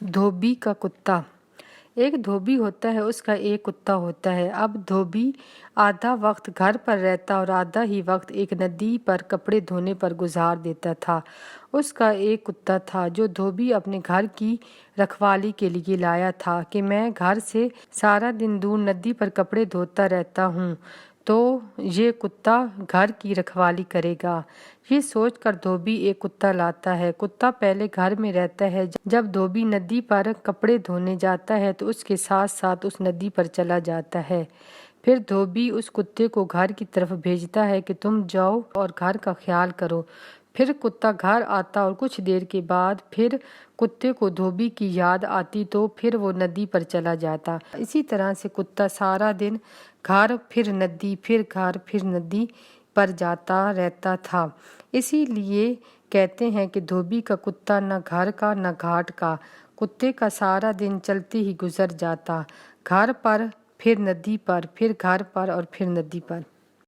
धोबी का कुत्ता। एक धोबी होता है, उसका एक कुत्ता होता है। अब धोबी आधा वक्त घर पर रहता और आधा ही वक्त एक नदी पर कपड़े धोने पर गुजार देता था। उसका एक कुत्ता था जो धोबी अपने घर की रखवाली के लिए लाया था कि मैं घर से सारा दिन दूर नदी पर कपड़े धोता रहता हूँ, तो ये कुत्ता घर की रखवाली करेगा। ये सोचकर धोबी एक कुत्ता लाता है। कुत्ता पहले घर में रहता है। जब धोबी नदी पर कपड़े धोने जाता है तो उसके साथ साथ उस नदी पर चला जाता है। फिर धोबी उस कुत्ते को घर की तरफ भेजता है कि तुम जाओ और घर का ख्याल करो। फिर कुत्ता घर आता और कुछ देर के बाद फिर कुत्ते को धोबी की याद आती, तो फिर वो नदी पर चला जाता। इसी तरह से कुत्ता सारा दिन घर फिर नदी, फिर घर फिर नदी पर जाता रहता था। इसीलिए कहते हैं कि धोबी का कुत्ता न घर का न घाट का। कुत्ते का सारा दिन चलते ही गुजर जाता, घर पर फिर नदी पर, फिर घर पर और फिर नदी पर।